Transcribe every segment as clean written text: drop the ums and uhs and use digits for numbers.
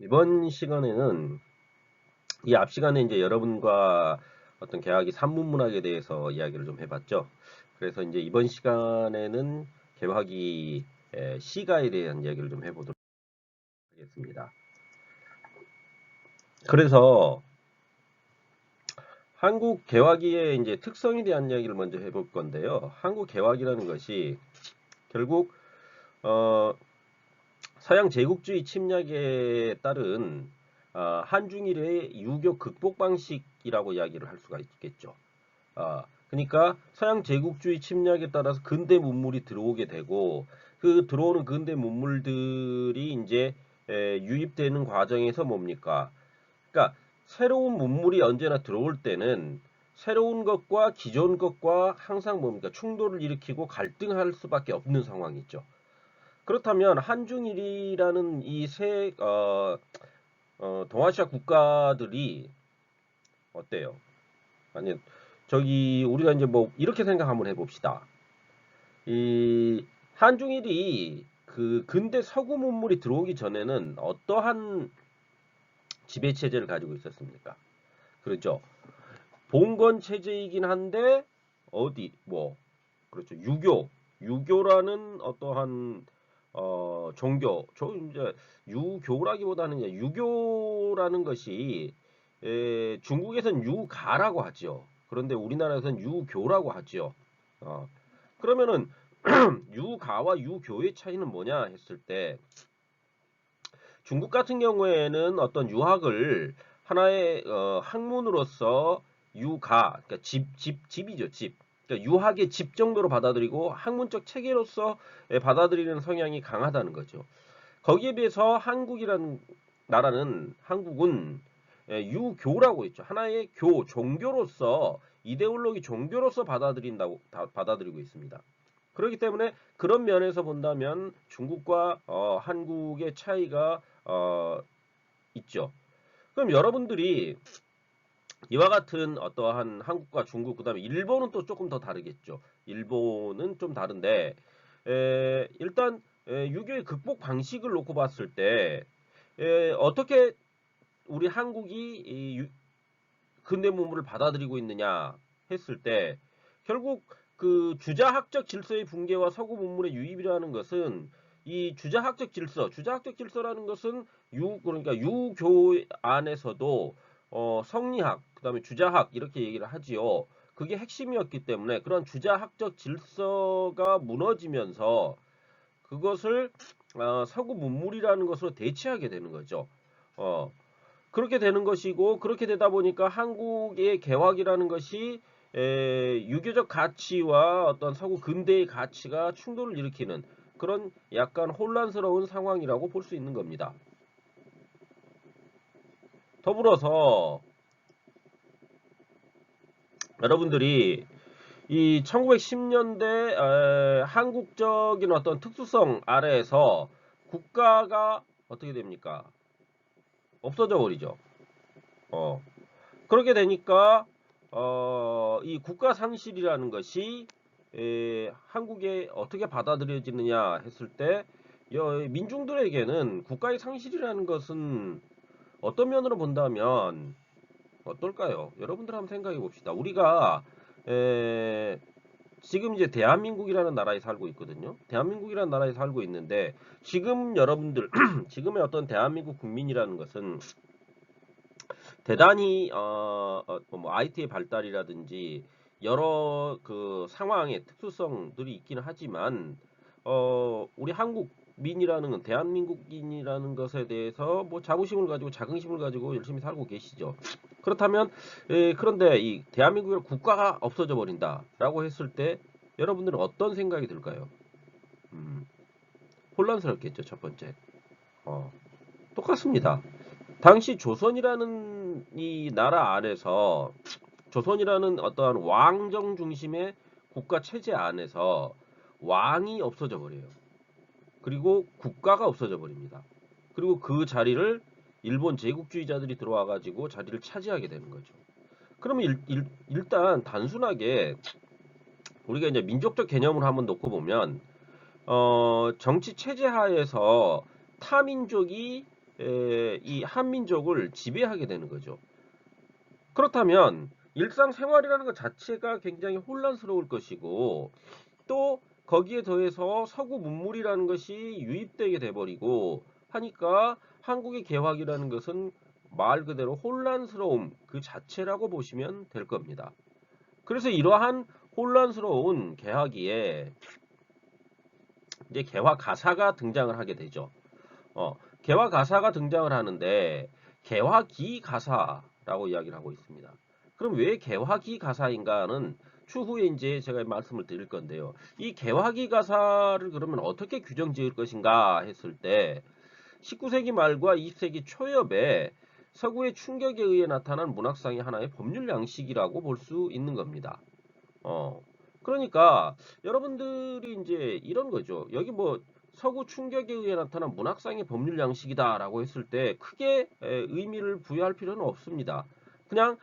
이번 시간에는 이 앞 시간에 이제 여러분과 어떤 개화기 산문문학에 대해서 이야기를 좀 해봤죠. 그래서 이제 이번 시간에는 개화기 시가에 대한 이야기를 좀 해보도록 하겠습니다. 그래서 한국 개화기의 이제 특성에 대한 이야기를 먼저 해볼 건데요. 한국 개화기라는 것이 결국 어, 서양 제국주의 침략에 따른 한중일의 유교 극복 방식이라고 이야기를 할 수가 있겠죠. 그러니까 서양 제국주의 침략에 따라서 근대 문물이 들어오게 되고 그 들어오는 근대 문물들이 이제 유입되는 과정에서 뭡니까? 그러니까 새로운 문물이 언제나 들어올 때는 새로운 것과 기존 것과 항상 뭡니까? 충돌을 일으키고 갈등할 수밖에 없는 상황이죠. 그렇다면 한중일이라는 이 동아시아 국가들이 어때요? 아니, 저기 우리가 이제 뭐 이렇게 생각 한번 해봅시다. 이 한중일이 그 근대 서구 문물이 들어오기 전에는 어떠한 지배 체제를 가지고 있었습니까? 그렇죠. 봉건 체제이긴 한데 어디 뭐 그렇죠. 유교라는 어떠한 종교, 저 이제 유교라기보다는 이제 유교라는 것이 중국에선 유가라고 하지요. 그런데 우리나라에서는 유교라고 하지요. 어, 그러면은 유가와 유교의 차이는 뭐냐 했을 때 중국 같은 경우에는 어떤 유학을 하나의 학문으로서 유가, 그러니까 집이죠, 집. 그러니까 유학의 집 정도로 받아들이고 학문적 체계로서 받아들이는 성향이 강하다는 거죠. 거기에 비해서 한국이라는 나라는 한국은 유교라고 있죠. 하나의 종교로서 이데올로기 종교로서 받아들이고 있습니다. 그렇기 때문에 그런 면에서 본다면 중국과 한국의 차이가 있죠. 그럼 여러분들이 이와 같은 어떠한 한국과 중국 그다음에 일본은 또 조금 더 다르겠죠. 일본은 좀 다른데 일단 유교의 극복 방식을 놓고 봤을 때 어떻게 우리 한국이 이 근대 문물을 받아들이고 있느냐 했을 때 결국 그 주자학적 질서의 붕괴와 서구 문물의 유입이라는 것은 이 주자학적 질서라는 것은 그러니까 유교 안에서도 성리학, 그다음에 주자학 이렇게 얘기를 하지요. 그게 핵심이었기 때문에 그런 주자학적 질서가 무너지면서 그것을 서구 문물이라는 것으로 대체하게 되는 거죠. 어, 그렇게 되는 것이고 그렇게 되다 보니까 한국의 개화기라는 것이 유교적 가치와 어떤 서구 근대의 가치가 충돌을 일으키는 그런 약간 혼란스러운 상황이라고 볼 수 있는 겁니다. 더불어서 여러분들이 이 1910년대 한국적인 어떤 특수성 아래에서 국가가 어떻게 됩니까? 없어져 버리죠. 어, 그렇게 되니까 이 국가 상실이라는 것이 한국에 어떻게 받아들여지느냐 했을 때 민중들에게는 국가의 상실이라는 것은 어떤 면으로 본다면 어떨까요? 여러분들 한번 생각해 봅시다. 우리가 에, 지금 이제 대한민국이라는 나라에 살고 있거든요. 대한민국이라는 나라에 살고 있는데 지금 여러분들 지금의 어떤 대한민국 국민이라는 것은 대단히 뭐 IT의 발달이라든지 여러 그 상황의 특수성들이 있기는 하지만 우리 한국민이라는 대한민국인이라는 것에 대해서 뭐 자부심을 가지고 자긍심을 가지고 열심히 살고 계시죠. 그렇다면 그런데 이 대한민국의 국가가 없어져 버린다라고 했을 때 여러분들은 어떤 생각이 들까요? 음, 혼란스럽겠죠, 첫 번째. 어, 똑같습니다. 당시 조선이라는 이 나라 안에서 조선이라는 어떠한 왕정 중심의 국가 체제 안에서 왕이 없어져 버려요. 그리고 국가가 없어져 버립니다. 그리고 그 자리를 일본 제국주의자들이 들어와 가지고 자리를 차지하게 되는 거죠. 그러면 일단 단순하게 우리가 이제 민족적 개념을 한번 놓고 보면 정치 체제 하에서 타민족이 이 한민족을 지배하게 되는 거죠. 그렇다면 일상생활이라는 것 자체가 굉장히 혼란스러울 것이고 또 거기에 더해서 서구 문물이라는 것이 유입되게 돼버리고 하니까 한국의 개화기라는 것은 말 그대로 혼란스러움 그 자체라고 보시면 될 겁니다. 그래서 이러한 혼란스러운 개화기에 이제 개화 가사가 등장을 하게 되죠. 개화 가사가 등장을 하는데 개화기 가사라고 이야기를 하고 있습니다. 그럼 왜 개화기 가사인가는 추후에 이제 제가 말씀을 드릴 건데요. 이 개화기 가사를 그러면 어떻게 규정 지을 것인가 했을 때 19세기 말과 20세기 초엽에 서구의 충격에 의해 나타난 문학상의 하나의 법률 양식이라고 볼 수 있는 겁니다. 어. 그러니까 여러분들이 이제 이런 거죠. 여기 뭐 서구 충격에 의해 나타난 문학상의 법률 양식이다라고 했을 때 크게 의미를 부여할 필요는 없습니다. 그냥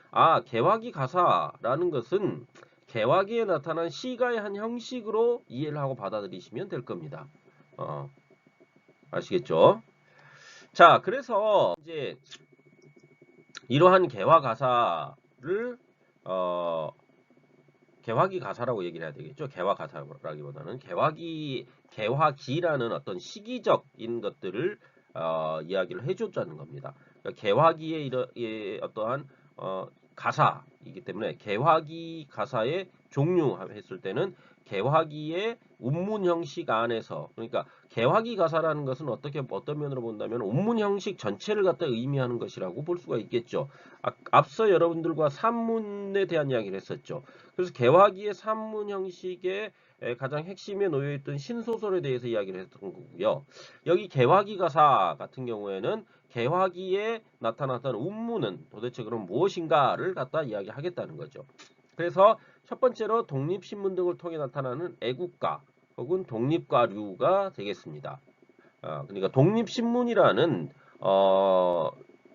개화기 가사라는 것은 개화기에 나타난 시가의 한 형식으로 이해를 하고 받아들이시면 될 겁니다. 어, 아시겠죠? 자, 그래서 이제 이러한 개화 가사를 어, 개화기 가사라고 얘기를 해야 되겠죠. 개화 가사라기보다는 개화기라는 어떤 시기적인 것들을 이야기를 해줬다는 겁니다. 그러니까 개화기의 어떠한 가사이기 때문에 개화기 가사의 종류 했을 때는 개화기의 운문 형식 안에서 그러니까 개화기 가사라는 것은 어떤 면으로 본다면 운문 형식 전체를 갖다 의미하는 것이라고 볼 수가 있겠죠. 앞서 여러분들과 산문에 대한 이야기를 했었죠. 그래서 개화기의 산문 형식의 가장 핵심에 놓여있던 신소설에 대해서 이야기를 했던 거고요. 여기 개화기 가사 같은 경우에는 개화기에 나타났던 운문은 도대체 그럼 무엇인가를 갖다 이야기하겠다는 거죠. 그래서 첫 번째로 독립신문 등을 통해 나타나는 애국가 혹은 독립가류가 되겠습니다. 그러니까 독립신문이라는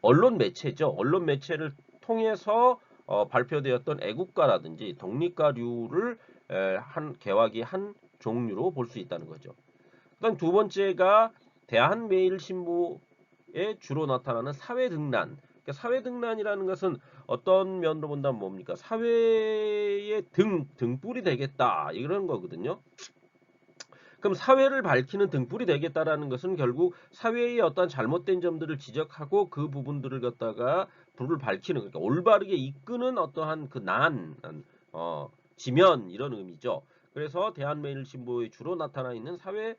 언론 매체죠. 언론 매체를 통해서 발표되었던 애국가라든지 독립가류를 한 개화기 한 종류로 볼 수 있다는 거죠. 그다음 두 번째가 대한매일신보에 주로 나타나는 사회등란. 그러니까 사회등란이라는 것은 어떤 면으로 본다면 뭡니까? 사회의 등불이 되겠다 이런 거거든요. 그럼 사회를 밝히는 등불이 되겠다라는 것은 결국 사회의 어떤 잘못된 점들을 지적하고 그 부분들을 갖다가 불을 밝히는 그러니까 올바르게 이끄는 어떠한 지면 이런 의미죠. 그래서 대한매일신보에 주로 나타나 있는 사회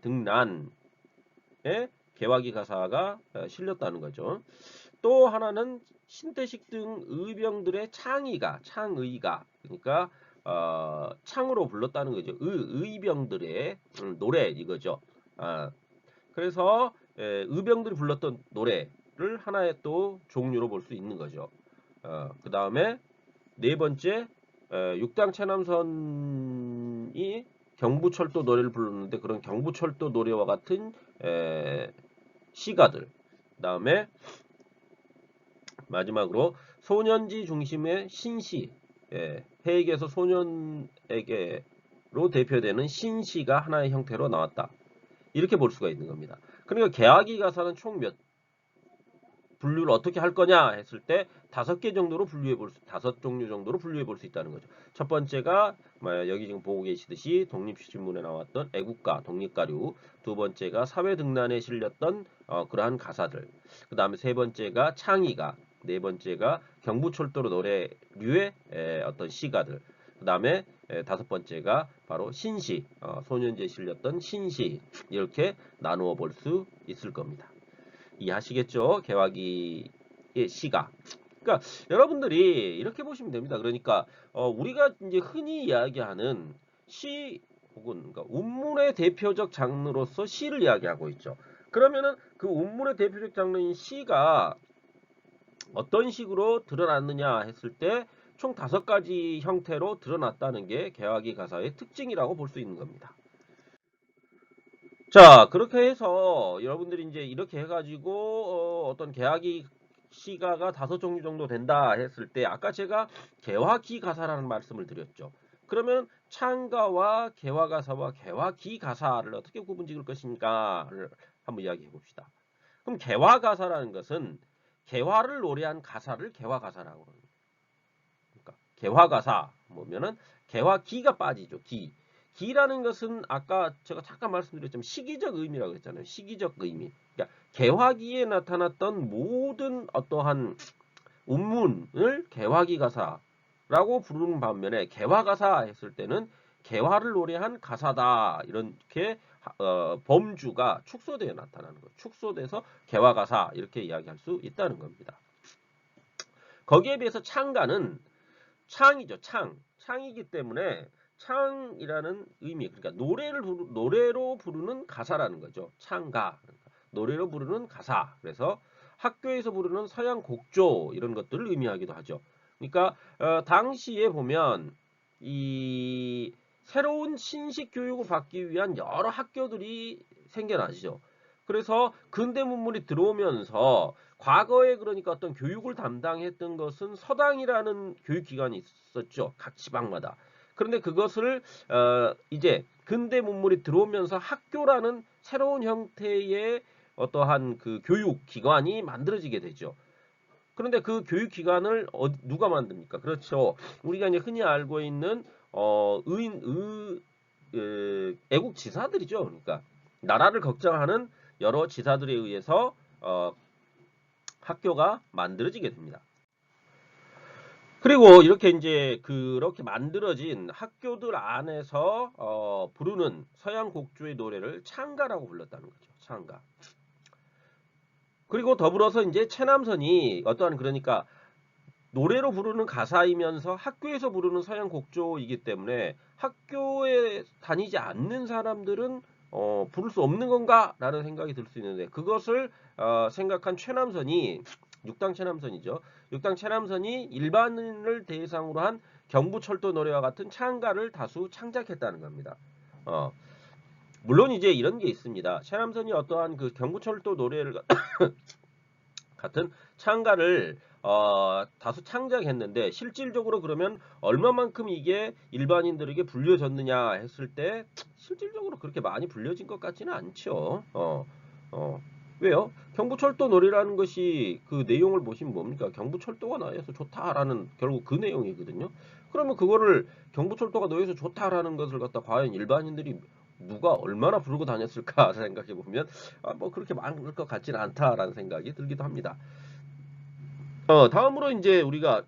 등란에 개화기 가사가 실렸다는 거죠. 또 하나는 신태식 등 의병들의 창의가 그러니까 창으로 불렀다는 거죠. 의병들의 노래 이거죠. 그래서 의병들이 불렀던 노래를 하나의 또 종류로 볼 수 있는 거죠. 그 다음에 네 번째 육당 체남선이 경부철도 노래를 불렀는데 그런 경부철도 노래와 같은 시가들. 그 다음에 마지막으로 소년지 중심의 신시, 해에게서 소년에게로 대표되는 신시가 하나의 형태로 나왔다. 이렇게 볼 수가 있는 겁니다. 그러니까 개화기 가사는 총 몇 분류를 어떻게 할 거냐 했을 때 다섯 종류 정도로 분류해 볼 수 있다는 거죠. 첫 번째가 여기 지금 보고 계시듯이 독립신문에 나왔던 애국가, 독립가류. 두 번째가 사회등란에 실렸던 그러한 가사들. 그 다음에 세 번째가 창의가. 네 번째가 경부철도로 노래류의 어떤 시가들. 그 다음에 다섯 번째가 바로 신시, 소년지에 실렸던 신시. 이렇게 나누어 볼 수 있을 겁니다. 이해하시겠죠? 개화기의 시가. 그러니까 여러분들이 이렇게 보시면 됩니다. 그러니까 우리가 이제 흔히 이야기하는 시 혹은 그러니까 운문의 대표적 장르로서 시를 이야기하고 있죠. 그러면은 그 운문의 대표적 장르인 시가 어떤 식으로 드러났느냐 했을 때 총 5가지 형태로 드러났다는 게 개화기 가사의 특징이라고 볼 수 있는 겁니다. 자, 그렇게 해서 여러분들이 이제 이렇게 해가지고 어떤 개화기 시가가 5종류 정도 된다 했을 때 아까 제가 개화기 가사라는 말씀을 드렸죠. 그러면 창가와 개화가사와 개화기 가사를 어떻게 구분 지을 것인가를 한번 이야기해 봅시다. 그럼 개화가사라는 것은 개화를 노래한 가사를 개화가사라고 합니다. 그러니까 개화가사 뭐면은 개화기가 빠지죠. 기. 기라는 것은 아까 제가 잠깐 말씀드렸지만 시기적 의미라고 했잖아요. 시기적 의미. 그러니까 개화기에 나타났던 모든 어떠한 운문을 개화기 가사라고 부르는 반면에 개화가사 했을 때는 개화를 노래한 가사다. 이렇게 범주가 축소되어 나타나는 거예요. 축소돼서 개화가사 이렇게 이야기할 수 있다는 겁니다. 거기에 비해서 창가는 창이죠. 창이기 때문에 창이라는 의미, 그러니까 노래로 부르는 가사라는 거죠. 창가. 그러니까 노래로 부르는 가사. 그래서 학교에서 부르는 서양 곡조 이런 것들을 의미하기도 하죠. 그러니까 당시에 보면 이 새로운 신식 교육을 받기 위한 여러 학교들이 생겨나죠. 그래서 근대 문물이 들어오면서 과거에 그러니까 어떤 교육을 담당했던 것은 서당이라는 교육기관이 있었죠. 각 지방마다. 그런데 그것을 이제 근대 문물이 들어오면서 학교라는 새로운 형태의 어떠한 그 교육기관이 만들어지게 되죠. 그런데 그 교육기관을 누가 만듭니까? 그렇죠. 우리가 이제 흔히 알고 있는 애국 지사들이죠. 그러니까 나라를 걱정하는 여러 지사들에 의해서 학교가 만들어지게 됩니다. 그리고 이렇게 이제 그렇게 만들어진 학교들 안에서 부르는 서양 곡조의 노래를 창가라고 불렀다는 거죠. 창가. 그리고 더불어서 이제 체남선이 어떠한 그러니까 노래로 부르는 가사이면서 학교에서 부르는 서양 곡조이기 때문에 학교에 다니지 않는 사람들은 부를 수 없는 건가라는 생각이 들 수 있는데 그것을 생각한 최남선이 육당 체남선이죠. 육당 체남선이 일반인을 대상으로 한 경부철도 노래와 같은 창가를 다수 창작했다는 겁니다. 어, 물론 이제 이런 게 있습니다. 체남선이 어떠한 그 경부철도 노래를 같은 창가를 다수 창작했는데 실질적으로 그러면 얼마만큼 이게 일반인들에게 불려졌느냐 했을 때 실질적으로 그렇게 많이 불려진 것 같지는 않죠. 왜요? 경부철도 놀이라는 것이 그 내용을 보시면 뭡니까? 경부철도가 나와서 좋다라는 결국 그 내용이거든요. 그러면 그거를 경부철도가 놓여서 좋다라는 것을 갖다 과연 일반인들이 누가 얼마나 부르고 다녔을까 생각해 보면 뭐 그렇게 많을 것 같지는 않다라는 생각이 들기도 합니다. 다음으로 이제 우리가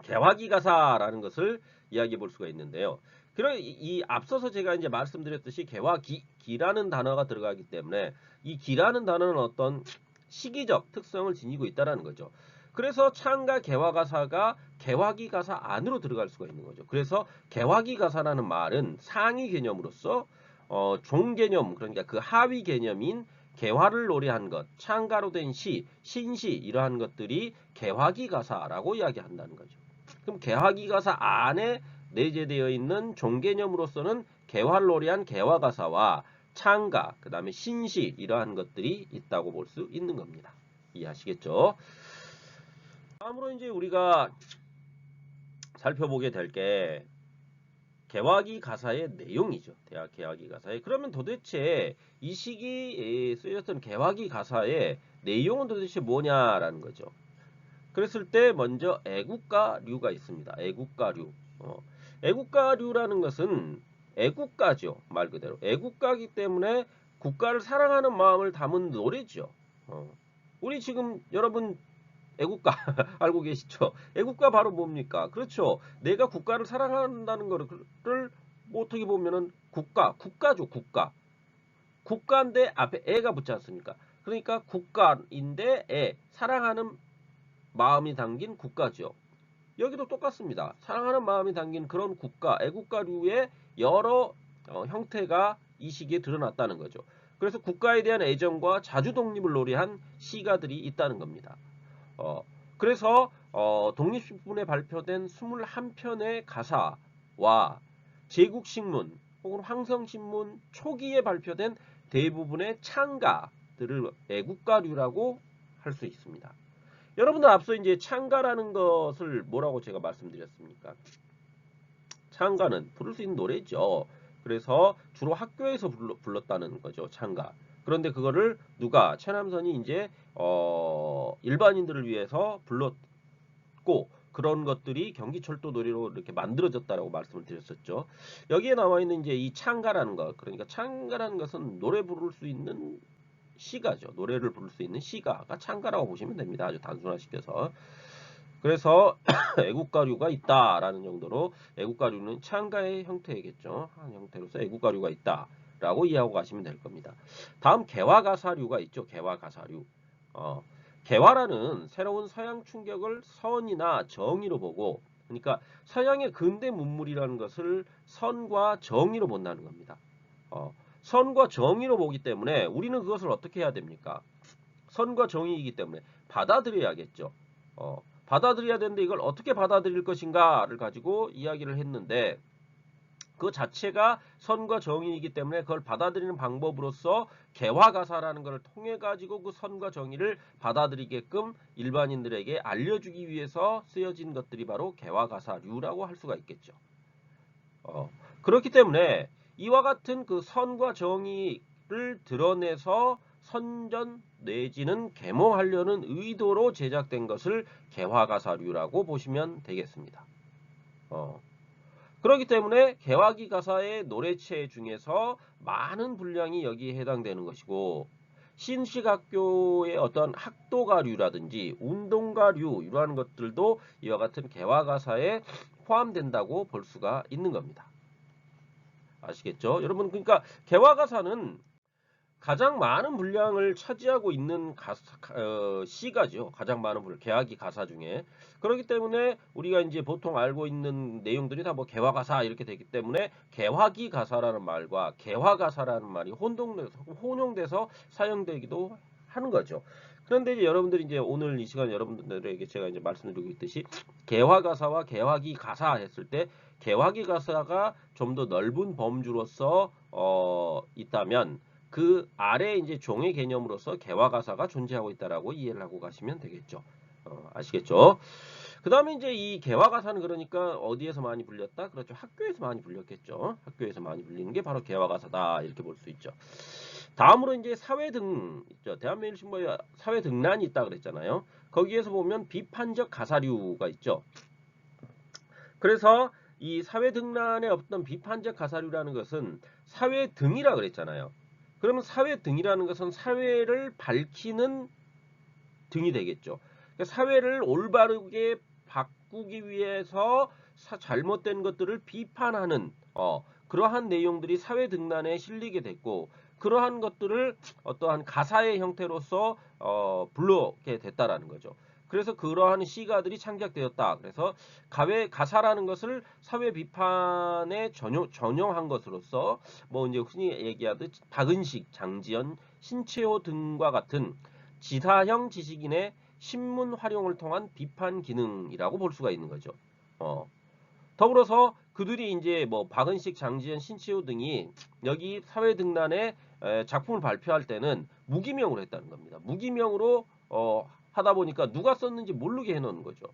개화기 가사라는 것을 이야기해 볼 수가 있는데요. 그럼 이 앞서서 제가 이제 말씀드렸듯이 기라는 단어가 들어가기 때문에 이 기라는 단어는 어떤 시기적 특성을 지니고 있다라는 거죠. 그래서 창가 개화 가사가 개화기 가사 안으로 들어갈 수가 있는 거죠. 그래서 개화기 가사라는 말은 상위 개념으로서 종개념 그러니까 그 하위 개념인 개화를 노래한 것, 창가로 된 시, 신시 이러한 것들이 개화기 가사라고 이야기한다는 거죠. 그럼 개화기 가사 안에 내재되어 있는 종개념으로서는 개화를 노래한 개화가사와 창가, 그 다음에 신시 이러한 것들이 있다고 볼 수 있는 겁니다. 이해하시겠죠? 다음으로 이제 우리가 살펴보게 될 게 개화기 가사의 내용이죠. 대학 개화기 가사의. 그러면 도대체 이 시기에 쓰였던 개화기 가사의 내용은 도대체 뭐냐라는 거죠. 그랬을 때 먼저 애국가류가 있습니다. 애국가류. 애국가류라는 것은 애국가죠. 말 그대로. 애국가기 때문에 국가를 사랑하는 마음을 담은 노래죠. 우리 지금 여러분 애국가 알고 계시죠? 애국가 바로 뭡니까? 그렇죠. 내가 국가를 사랑한다는 거를 뭐 어떻게 보면은 국가죠. 국가. 국가인데 앞에 애가 붙지 않습니까? 그러니까 국가인데 사랑하는 마음이 담긴 국가죠. 여기도 똑같습니다. 사랑하는 마음이 담긴 그런 국가, 애국가류의 여러 형태가 이 시기에 드러났다는 거죠. 그래서 국가에 대한 애정과 자주 독립을 노래한 시가들이 있다는 겁니다. 그래서 독립신문에 발표된 21편의 가사와 제국신문 혹은 황성신문 초기에 발표된 대부분의 창가들을 애국가류라고 할 수 있습니다. 여러분들 앞서 이제 창가라는 것을 뭐라고 제가 말씀드렸습니까? 창가는 부를 수 있는 노래죠. 그래서 주로 학교에서 불렀다는 거죠. 창가. 그런데 그거를 누가 최남선이 이제 일반인들을 위해서 불렀고 그런 것들이 경기철도 노래로 이렇게 만들어졌다라고 말씀을 드렸었죠. 여기에 나와 있는 이제 이 창가라는 것, 그러니까 창가라는 것은 노래 부를 수 있는 시가죠. 노래를 부를 수 있는 시가가 창가라고 보시면 됩니다. 아주 단순화시켜서. 그래서 애국가류가 있다라는 정도로 애국가류는 창가의 형태이겠죠. 한 형태로서 애국가류가 있다라고 이해하고 가시면 될 겁니다. 다음 개화가사류가 있죠. 개화가사류. 어, 개화라는 새로운 서양 충격을 선이나 정의로 보고, 그러니까 서양의 근대 문물이라는 것을 선과 정의로 본다는 겁니다. 선과 정의로 보기 때문에 우리는 그것을 어떻게 해야 됩니까? 선과 정의이기 때문에 받아들여야겠죠. 받아들여야 되는데 이걸 어떻게 받아들일 것인가를 가지고 이야기를 했는데 그 자체가 선과 정의이기 때문에 그걸 받아들이는 방법으로서 개화가사라는 것을 통해 가지고 그 선과 정의를 받아들이게끔 일반인들에게 알려주기 위해서 쓰여진 것들이 바로 개화가사류라고 할 수가 있겠죠. 그렇기 때문에 이와 같은 그 선과 정의를 드러내서 선전 내지는 계몽하려는 의도로 제작된 것을 개화가사류라고 보시면 되겠습니다. 그렇기 때문에 개화기 가사의 노래체 중에서 많은 분량이 여기에 해당되는 것이고 신식학교의 어떤 학도가류라든지 운동가류 이러한 것들도 이와 같은 개화가사에 포함된다고 볼 수가 있는 겁니다. 아시겠죠? 여러분 그러니까 개화가사는 가장 많은 분량을 차지하고 있는 시가죠. 가장 많은 분량, 개화기 가사 중에. 그렇기 때문에 우리가 이제 보통 알고 있는 내용들이 다 뭐 개화가사 이렇게 되기 때문에 개화기 가사라는 말과 개화가사라는 말이 혼용돼서 사용되기도 하는 거죠. 그런데 이제 여러분들이 이제 오늘 이 시간 여러분들에게 제가 이제 말씀드리고 있듯이 개화가사와 개화기 가사 했을 때 개화기 가사가 좀 더 넓은 범주로서 있다면 그 아래 이제 종의 개념으로서 개화가사가 존재하고 있다라고 이해를 하고 가시면 되겠죠. 아시겠죠? 그 다음에 이제 이 개화가사는 그러니까 어디에서 많이 불렸다? 그렇죠. 학교에서 많이 불렸겠죠. 학교에서 많이 불리는 게 바로 개화가사다. 이렇게 볼 수 있죠. 다음으로 이제 사회등 있죠. 대한민국신보에 사회등란이 있다 그랬잖아요. 거기에서 보면 비판적 가사류가 있죠. 그래서 이 사회등란의 어떤 비판적 가사류라는 것은 사회등이라 그랬잖아요. 그러면 사회등이라는 것은 사회를 밝히는 등이 되겠죠. 그러니까 사회를 올바르게 바꾸기 위해서 잘못된 것들을 비판하는 그러한 내용들이 사회등란에 실리게 됐고 그러한 것들을 어떠한 가사의 형태로서 불러게 됐다라는 거죠. 그래서 그러한 시가들이 창작되었다. 그래서 가사라는 것을 사회 비판에 전용한 것으로서 뭐 이제 흔히 얘기하듯 박은식, 장지연, 신채호 등과 같은 지사형 지식인의 신문 활용을 통한 비판 기능이라고 볼 수가 있는 거죠. 더불어서 그들이 이제 뭐 박은식, 장지연, 신치호 등이 여기 사회등란에 작품을 발표할 때는 무기명으로 했다는 겁니다. 무기명으로 하다 보니까 누가 썼는지 모르게 해놓는 거죠.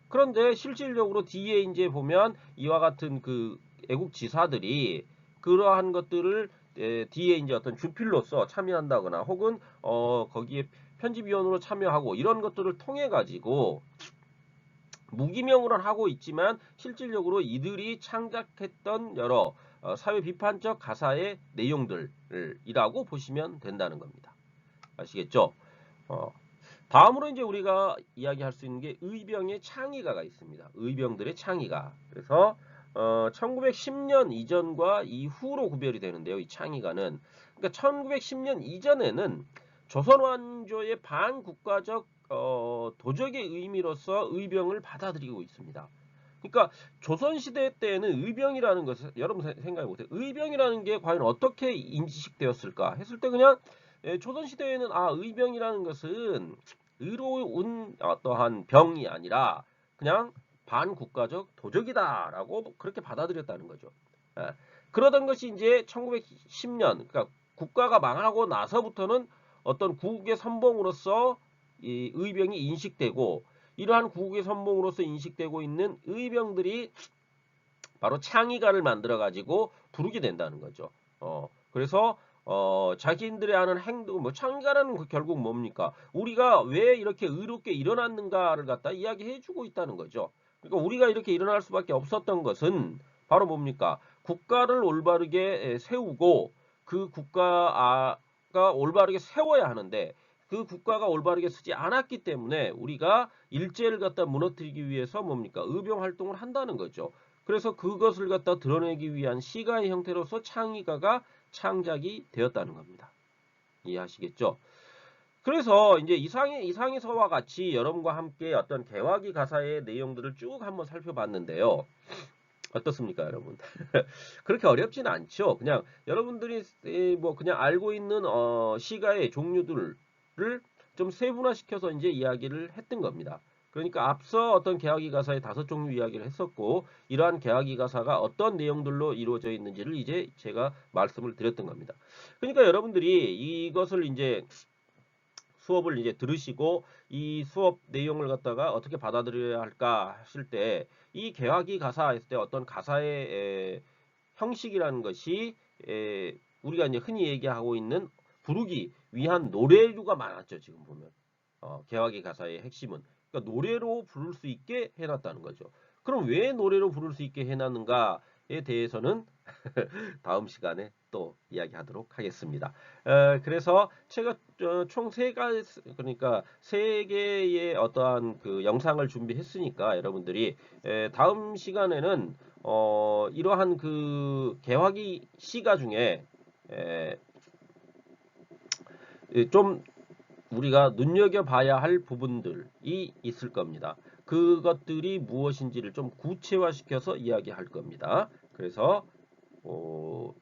그런데 실질적으로 뒤에 이제 보면 이와 같은 그 애국 지사들이 그러한 것들을 뒤에 이제 어떤 주필로서 참여한다거나 혹은 거기에 편집위원으로 참여하고 이런 것들을 통해 가지고 무기명으로는 하고 있지만 실질적으로 이들이 창작했던 여러 사회 비판적 가사의 내용들이라고 보시면 된다는 겁니다. 아시겠죠? 다음으로 이제 우리가 이야기할 수 있는 게 의병의 창의가가 있습니다. 의병들의 창의가. 그래서 1910년 이전과 이후로 구별이 되는데요. 이 창의가는 그러니까 1910년 이전에는 조선 왕조의 반국가적 도적의 의미로서 의병을 받아들이고 있습니다. 그러니까 조선시대 때에는 의병이라는 것을 여러분 생각해 보세요. 의병이라는 게 과연 어떻게 인식되었을까 했을 때 그냥 조선시대에는 의병이라는 것은 의로운 어떠한 병이 아니라 그냥 반국가적 도적이다라고 그렇게 받아들였다는 거죠. 예. 그러던 것이 이제 1910년 그러니까 국가가 망하고 나서부터는 어떤 구국의 선봉으로서 이 의병이 인식되고 이러한 구국의 선봉으로서 인식되고 있는 의병들이 바로 창의가를 만들어 가지고 부르게 된다는 거죠. 그래서 자기들이 하는 행동, 뭐 창의가라는 거 결국 뭡니까? 우리가 왜 이렇게 의롭게 일어났는가를 갖다 이야기해주고 있다는 거죠. 그러니까 우리가 이렇게 일어날 수밖에 없었던 것은 바로 뭡니까? 국가를 올바르게 세우고 그 국가가 올바르게 세워야 하는데 그 국가가 올바르게 쓰지 않았기 때문에 우리가 일제를 갖다 무너뜨리기 위해서 뭡니까? 의병 활동을 한다는 거죠. 그래서 그것을 갖다 드러내기 위한 시가의 형태로서 창의가가 창작이 되었다는 겁니다. 이해하시겠죠? 그래서 이제 이상의 서와 같이 여러분과 함께 어떤 개화기 가사의 내용들을 쭉 한번 살펴봤는데요. 어떻습니까, 여러분? 그렇게 어렵진 않죠. 그냥 여러분들이 뭐 그냥 알고 있는 시가의 종류들을 좀 세분화시켜서 이제 이야기를 했던 겁니다. 그러니까 앞서 어떤 개화기 가사의 5종류 이야기를 했었고 이러한 개화기 가사가 어떤 내용들로 이루어져 있는지를 이제 제가 말씀을 드렸던 겁니다. 그러니까 여러분들이 이것을 이제 수업을 이제 들으시고 이 수업 내용을 갖다가 어떻게 받아들여야 할까 하실 때 이 개화기 가사 했을 때 어떤 가사의 형식이라는 것이 우리가 이제 흔히 얘기하고 있는 부르기 위한 노래류가 많았죠. 지금 보면 개화기 가사의 핵심은 그러니까 노래로 부를 수 있게 해놨다는 거죠. 그럼 왜 노래로 부를 수 있게 해놨는가에 대해서는 다음 시간에 또 이야기하도록 하겠습니다. 그래서 제가 총 세 가지 그러니까 세 개의 어떠한 그 영상을 준비했으니까 여러분들이 다음 시간에는 이러한 그 개화기 시가 중에 에, 좀 우리가 눈여겨봐야 할 부분들이 있을 겁니다. 그것들이 무엇인지를 좀 구체화시켜서 이야기할 겁니다. 그래서 어,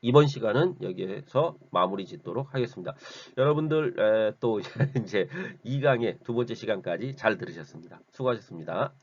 이번 시간은 여기에서 마무리 짓도록 하겠습니다. 여러분들 또 이제 2강의 두 번째 시간까지 잘 들으셨습니다. 수고하셨습니다.